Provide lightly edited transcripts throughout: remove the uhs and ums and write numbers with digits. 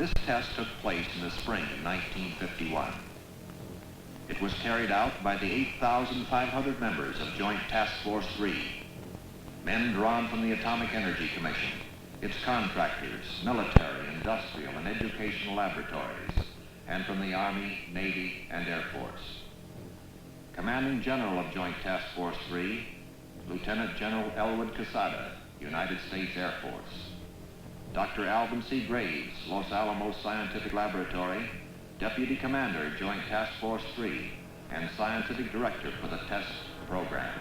This test took place in the spring of 1951. It was carried out by the 8,500 members of Joint Task Force 3, men drawn from the Atomic Energy Commission, its contractors, military, industrial, and educational laboratories, and from the Army, Navy, and Air Force. Commanding General of Joint Task Force 3, Lieutenant General Elwood Quesada, United States Air Force. Dr. Alvin C. Graves, Los Alamos Scientific Laboratory, Deputy Commander, Joint Task Force 3, and Scientific Director for the test program.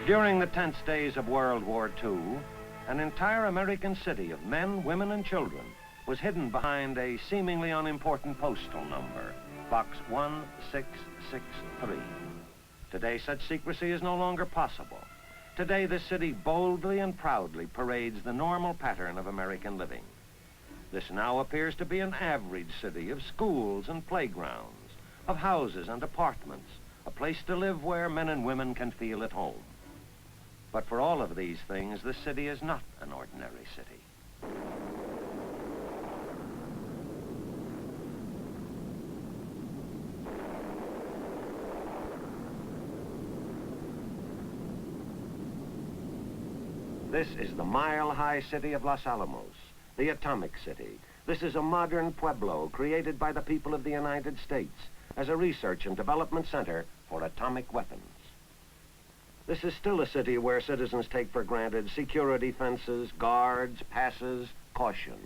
During the tense days of World War II, an entire American city of men, women, and children was hidden behind a seemingly unimportant postal number, Box 1663. Today, such secrecy is no longer possible. Today, the city boldly and proudly parades the normal pattern of American living. This now appears to be an average city of schools and playgrounds, of houses and apartments, a place to live where men and women can feel at home. But for all of these things, the city is not an ordinary city. This is the mile-high city of Los Alamos, the atomic city. This is a modern pueblo created by the people of the United States as a research and development center for atomic weapons. This is still a city where citizens take for granted security fences, guards, passes, caution.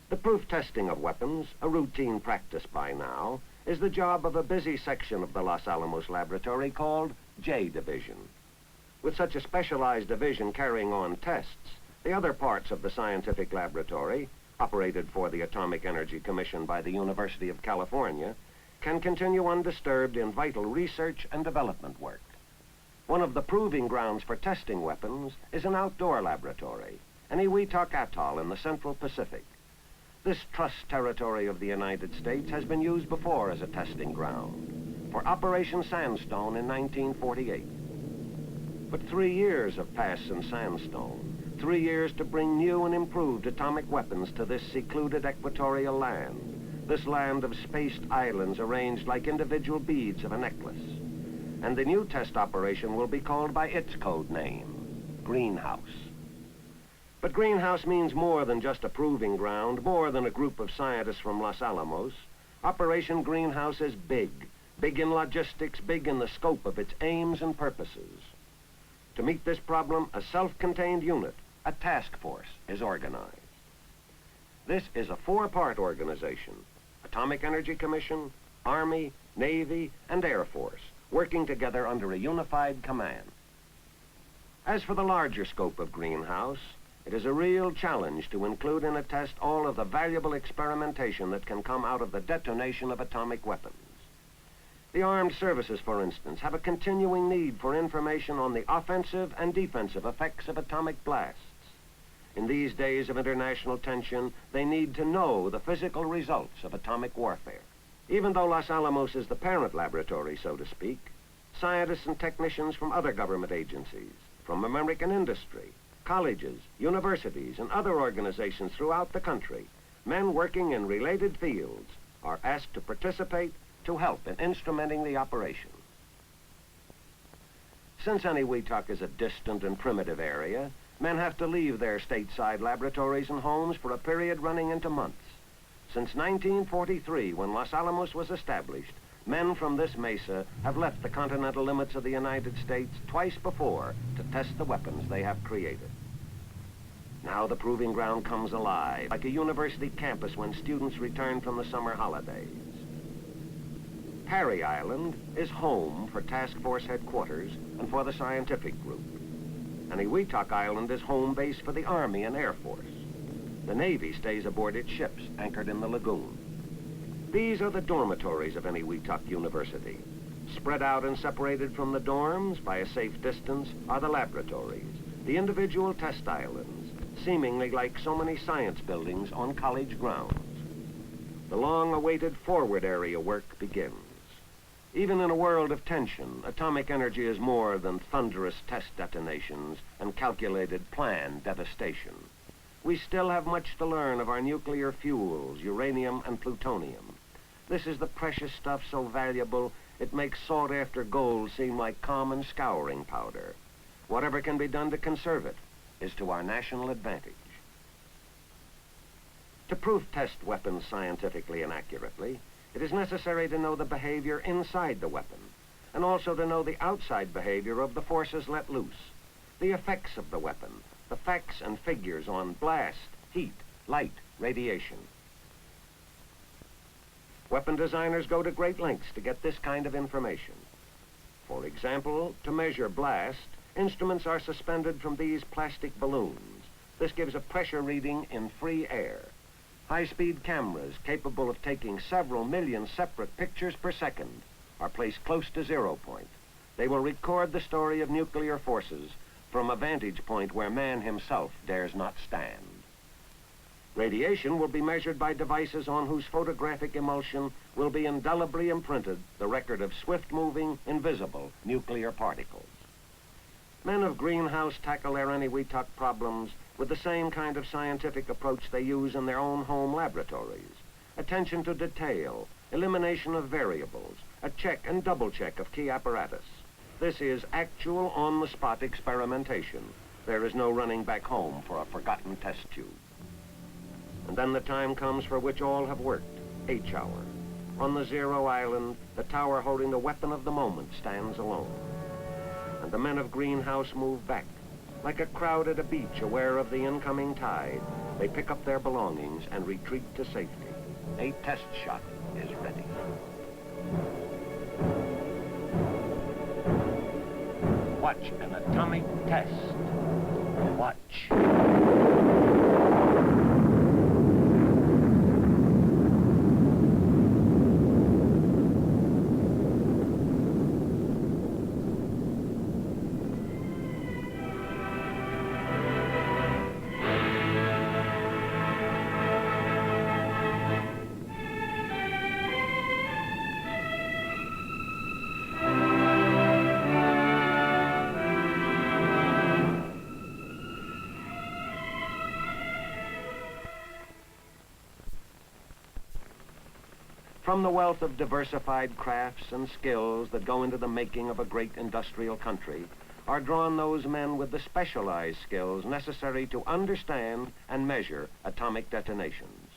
The proof testing of weapons, a routine practice by now, is the job of a busy section of the Los Alamos laboratory called J Division. With such a specialized division carrying on tests, the other parts of the scientific laboratory, operated for the Atomic Energy Commission by the University of California, can continue undisturbed in vital research and development work. One of the proving grounds for testing weapons is an outdoor laboratory, Eniwetok Atoll in the Central Pacific. This trust territory of the United States has been used before as a testing ground for Operation Sandstone in 1948. But 3 years have passed since Sandstone, 3 years to bring new and improved atomic weapons to this secluded equatorial land, this land of spaced islands arranged like individual beads of a necklace. And the new test operation will be called by its code name, Greenhouse. But Greenhouse means more than just a proving ground, more than a group of scientists from Los Alamos. Operation Greenhouse is big, big in logistics, big in the scope of its aims and purposes. To meet this problem, a self-contained unit, a task force, is organized. This is a 4-part organization: Atomic Energy Commission, Army, Navy, and Air Force, working together under a unified command. As for the larger scope of Greenhouse, it is a real challenge to include in a test all of the valuable experimentation that can come out of the detonation of atomic weapons. The armed services, for instance, have a continuing need for information on the offensive and defensive effects of atomic blasts. In these days of international tension, they need to know the physical results of atomic warfare. Even though Los Alamos is the parent laboratory, so to speak, scientists and technicians from other government agencies, from American industry, colleges, universities, and other organizations throughout the country, men working in related fields, are asked to participate to help in instrumenting the operation. Since Eniwetok is a distant and primitive area, men have to leave their stateside laboratories and homes for a period running into months. Since 1943, when Los Alamos was established, Men from this mesa have left the continental limits of the United States twice before to test the weapons they have created. Now the proving ground comes alive, like a university campus when students return from the summer holidays. Parry Island is home for Task Force headquarters and for the scientific group. Eniwetok Island is home base for the Army and Air Force. The Navy stays aboard its ships anchored in the lagoon. These are the dormitories of Eniwetok University. Spread out and separated from the dorms by a safe distance are the laboratories, the individual test islands, seemingly like so many science buildings on college grounds. The long-awaited forward area work begins. Even in a world of tension, atomic energy is more than thunderous test detonations and calculated planned devastation. We still have much to learn of our nuclear fuels, uranium and plutonium. This is the precious stuff so valuable it makes sought-after gold seem like common scouring powder. Whatever can be done to conserve it is to our national advantage. To proof-test weapons scientifically and accurately, it is necessary to know the behavior inside the weapon, and also to know the outside behavior of the forces let loose, the effects of the weapon, the facts and figures on blast, heat, light, radiation. Weapon designers go to great lengths to get this kind of information. For example, to measure blast, instruments are suspended from these plastic balloons. This gives a pressure reading in free air. High-speed cameras capable of taking several million separate pictures per second are placed close to zero point. They will record the story of nuclear forces from a vantage point where man himself dares not stand. Radiation will be measured by devices on whose photographic emulsion will be indelibly imprinted the record of swift-moving, invisible nuclear particles. Men of greenhouse tackle their Eniwetok problems with the same kind of scientific approach they use in their own home laboratories. Attention to detail, elimination of variables, a check and double check of key apparatus. This is actual on-the-spot experimentation. There is no running back home for a forgotten test tube. And then the time comes for which all have worked, H-hour. On the Zero Island, the tower holding the weapon of the moment stands alone. And the men of Greenhouse move back. Like a crowd at a beach aware of the incoming tide, they pick up their belongings and retreat to safety. A test shot is ready. Watch an atomic test. Watch. From the wealth of diversified crafts and skills that go into the making of a great industrial country are drawn those men with the specialized skills necessary to understand and measure atomic detonations.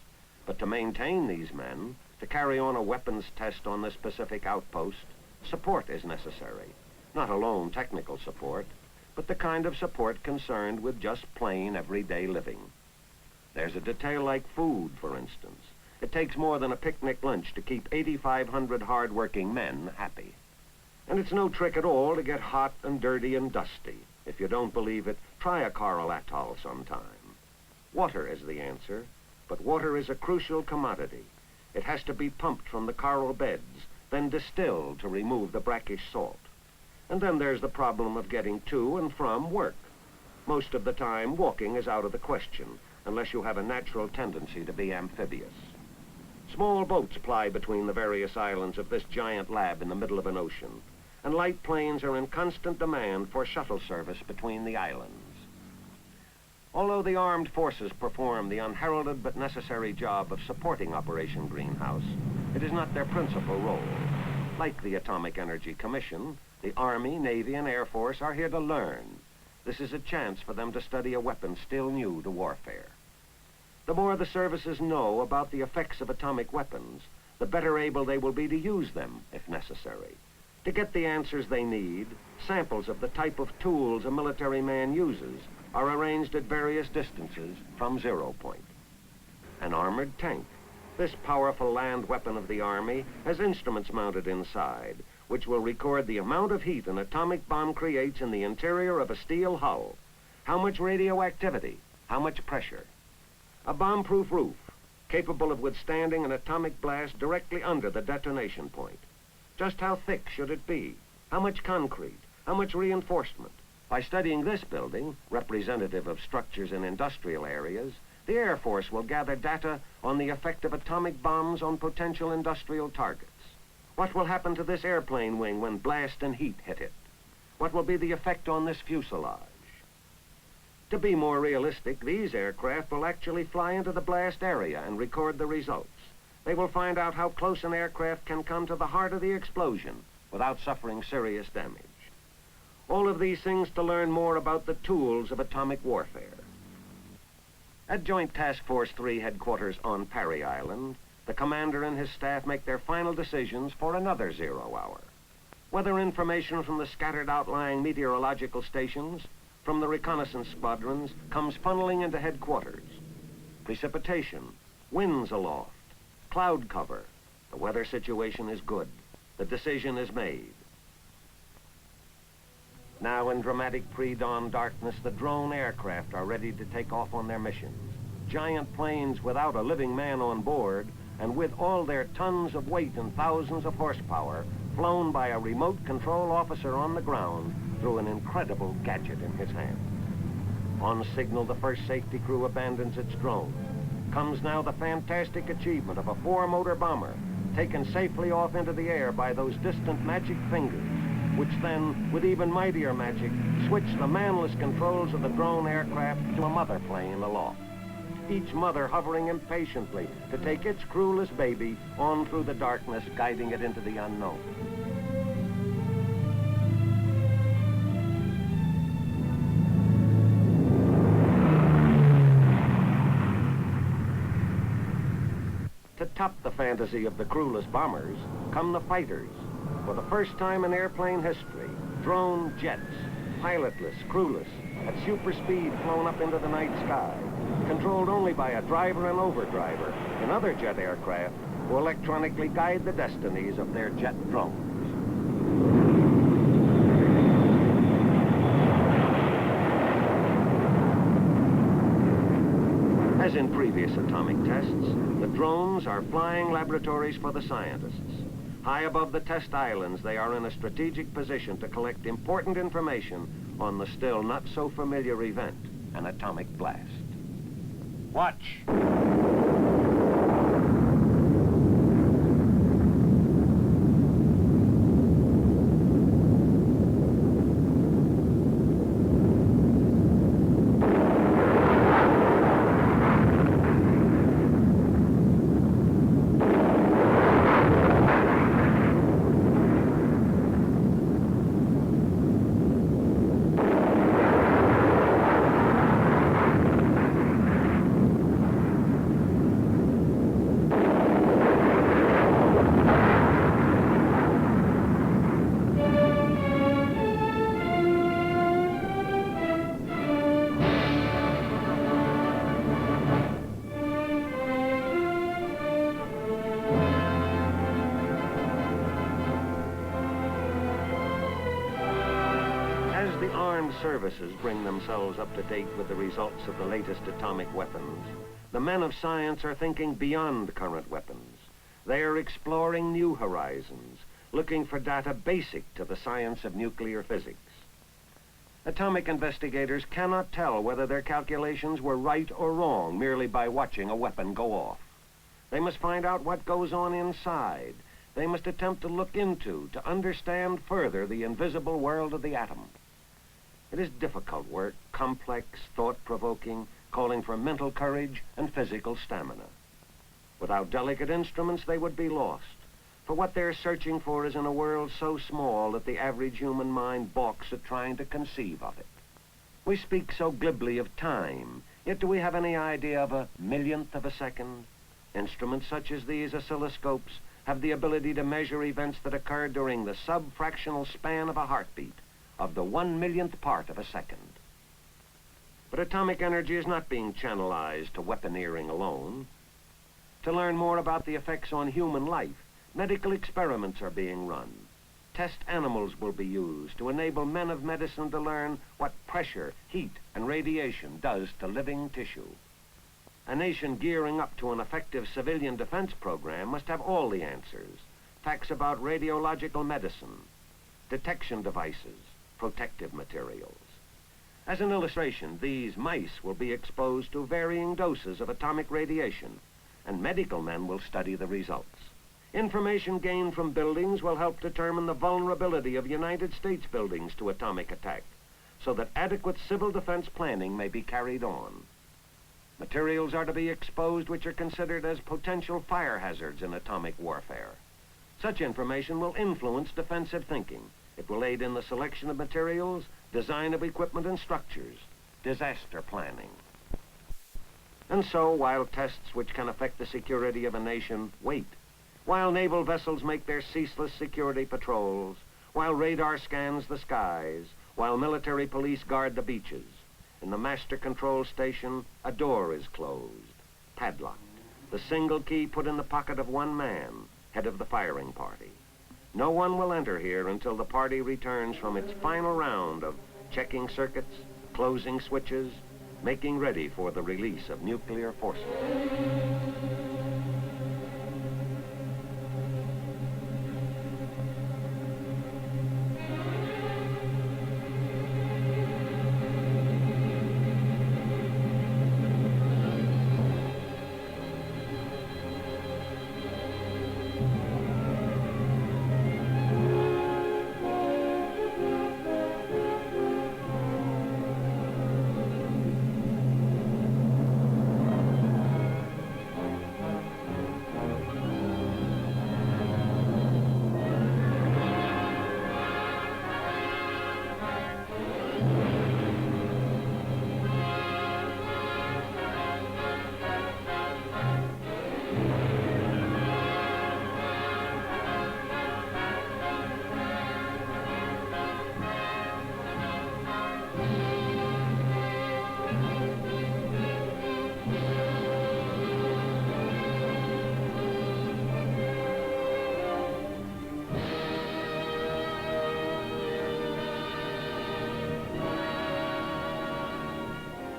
But to maintain these men, to carry on a weapons test on this specific outpost, support is necessary. Not alone technical support, but the kind of support concerned with just plain everyday living. There's a detail like food, for instance. It takes more than a picnic lunch to keep 8,500 hard-working men happy. And it's no trick at all to get hot and dirty and dusty. If you don't believe it, try a coral atoll sometime. Water is the answer, but water is a crucial commodity. It has to be pumped from the coral beds, then distilled to remove the brackish salt. And then there's the problem of getting to and from work. Most of the time, walking is out of the question, unless you have a natural tendency to be amphibious. Small boats ply between the various islands of this giant lab in the middle of an ocean, and light planes are in constant demand for shuttle service between the islands. Although the armed forces perform the unheralded but necessary job of supporting Operation Greenhouse, it is not their principal role. Like the Atomic Energy Commission, the Army, Navy, and Air Force are here to learn. This is a chance for them to study a weapon still new to warfare. The more the services know about the effects of atomic weapons, the better able they will be to use them if necessary. To get the answers they need, samples of the type of tools a military man uses are arranged at various distances from 0 point. An armored tank. This powerful land weapon of the Army has instruments mounted inside, which will record the amount of heat an atomic bomb creates in the interior of a steel hull. How much radioactivity, how much pressure. A bomb-proof roof, capable of withstanding an atomic blast directly under the detonation point. Just how thick should it be? How much concrete? How much reinforcement? By studying this building, representative of structures in industrial areas, the Air Force will gather data on the effect of atomic bombs on potential industrial targets. What will happen to this airplane wing when blast and heat hit it? What will be the effect on this fuselage? To be more realistic, these aircraft will actually fly into the blast area and record the results. They will find out how close an aircraft can come to the heart of the explosion without suffering serious damage. All of these things to learn more about the tools of atomic warfare. At Joint Task Force 3 headquarters on Parry Island, the commander and his staff make their final decisions for another 0 hour. Weather information from the scattered outlying meteorological stations, from the reconnaissance squadrons, comes funneling into headquarters. Precipitation, winds aloft, cloud cover. The weather situation is good. The decision is made. Now in dramatic pre-dawn darkness, the drone aircraft are ready to take off on their missions. Giant planes without a living man on board, and with all their tons of weight and thousands of horsepower, flown by a remote control officer on the ground through an incredible gadget in his hand. On signal, the first safety crew abandons its drone. Comes now the fantastic achievement of a 4-motor bomber, taken safely off into the air by those distant magic fingers, which then, with even mightier magic, switch the manless controls of the drone aircraft to a mother plane aloft. Each mother hovering impatiently to take its crewless baby on through the darkness, guiding it into the unknown. To top the fantasy of the crewless bombers come the fighters. For the first time in airplane history, drone jets, pilotless, crewless, at super speed flown up into the night sky, controlled only by a driver and overdriver in other jet aircraft who electronically guide the destinies of their jet drones. As in previous atomic tests, the drones are flying laboratories for the scientists. High above the test islands, they are in a strategic position to collect important information on the still not so familiar event, an atomic blast. Watch! Services bring themselves up to date with the results of the latest atomic weapons. The men of science are thinking beyond current weapons. They are exploring new horizons, looking for data basic to the science of nuclear physics. Atomic investigators cannot tell whether their calculations were right or wrong merely by watching a weapon go off. They must find out what goes on inside. They must attempt to look into, to understand further the invisible world of the atom. It is difficult work, complex, thought-provoking, calling for mental courage and physical stamina. Without delicate instruments, they would be lost. For what they're searching for is in a world so small that the average human mind balks at trying to conceive of it. We speak so glibly of time, yet do we have any idea of a millionth of a second? Instruments such as these oscilloscopes have the ability to measure events that occur during the sub-fractional span of a heartbeat of the 1/1,000,000th part of a second. But atomic energy is not being channelized to weaponeering alone. To learn more about the effects on human life, medical experiments are being run. Test animals will be used to enable men of medicine to learn what pressure, heat, and radiation does to living tissue. A nation gearing up to an effective civilian defense program must have all the answers. Facts about radiological medicine, detection devices, protective materials. As an illustration, these mice will be exposed to varying doses of atomic radiation, and medical men will study the results. Information gained from buildings will help determine the vulnerability of United States buildings to atomic attack, so that adequate civil defense planning may be carried on. Materials are to be exposed which are considered as potential fire hazards in atomic warfare. Such information will influence defensive thinking. It will aid in the selection of materials, design of equipment and structures, disaster planning. And so, while tests which can affect the security of a nation wait, while naval vessels make their ceaseless security patrols, while radar scans the skies, while military police guard the beaches, in the master control station, a door is closed, padlocked, the single key put in the pocket of one man, head of the firing party. No one will enter here until the party returns from its final round of checking circuits, closing switches, making ready for the release of nuclear forces.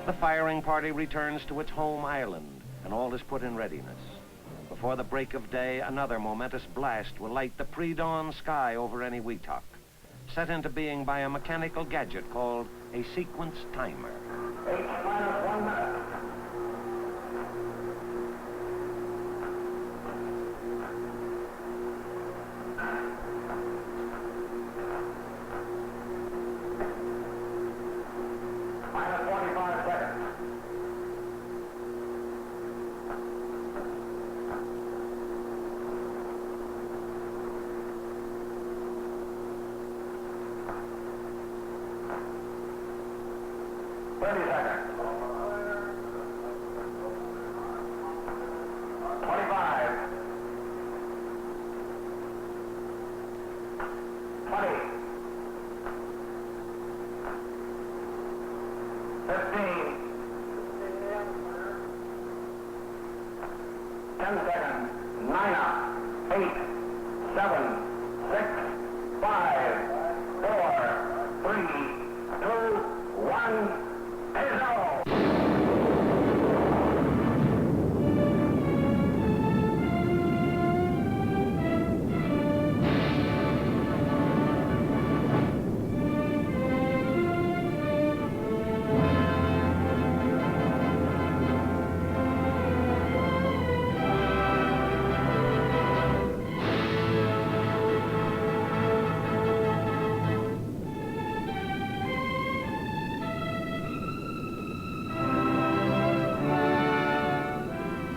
The firing party returns to its home island, and all is put in readiness. Before the break of day, another momentous blast will light the pre-dawn sky over Eniwetok, set into being by a mechanical gadget called a sequence timer. 8-1 minute.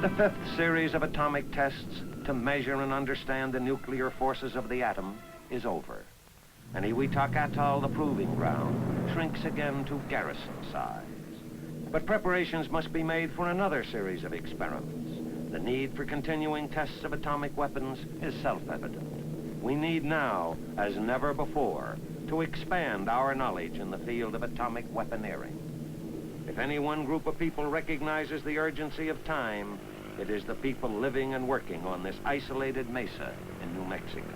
The fifth series of atomic tests to measure and understand the nuclear forces of the atom is over. Eniwetok Atoll, the proving ground, shrinks again to garrison size. But preparations must be made for another series of experiments, The need for continuing tests of atomic weapons is self-evident. We need now, as never before, to expand our knowledge in the field of atomic weaponeering. If any one group of people recognizes the urgency of time, it is the people living and working on this isolated mesa in New Mexico.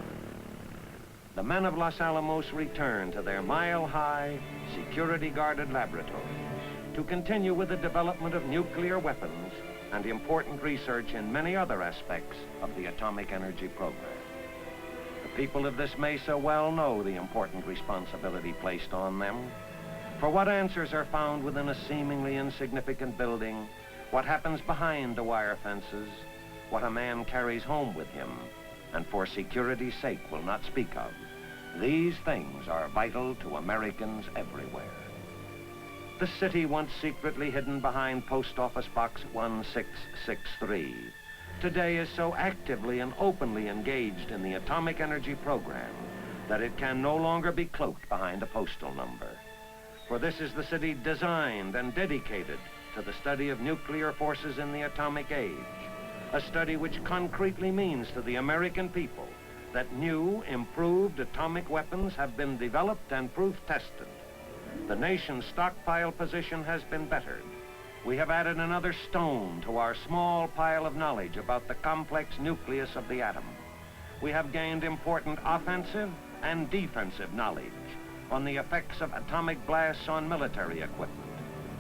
The men of Los Alamos return to their mile-high, security-guarded laboratories to continue with the development of nuclear weapons and important research in many other aspects of the atomic energy program. The people of this mesa well know the important responsibility placed on them. For what answers are found within a seemingly insignificant building, what happens behind the wire fences, what a man carries home with him, and for security's sake will not speak of. These things are vital to Americans everywhere. The city once secretly hidden behind Post Office Box 1663, today is so actively and openly engaged in the atomic energy program that it can no longer be cloaked behind a postal number. For this is the city designed and dedicated to the study of nuclear forces in the atomic age, a study which concretely means to the American people that new, improved atomic weapons have been developed and proof-tested. The nation's stockpile position has been bettered. We have added another stone to our small pile of knowledge about the complex nucleus of the atom. We have gained important offensive and defensive knowledge on the effects of atomic blasts on military equipment.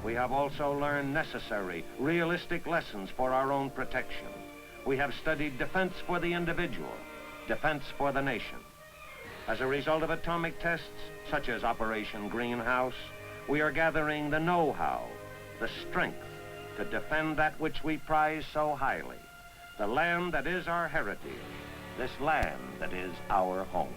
We have also learned necessary, realistic lessons for our own protection. We have studied defense for the individual, defense for the nation. As a result of atomic tests, such as Operation Greenhouse, we are gathering the know-how, the strength to defend that which we prize so highly, the land that is our heritage, this land that is our home.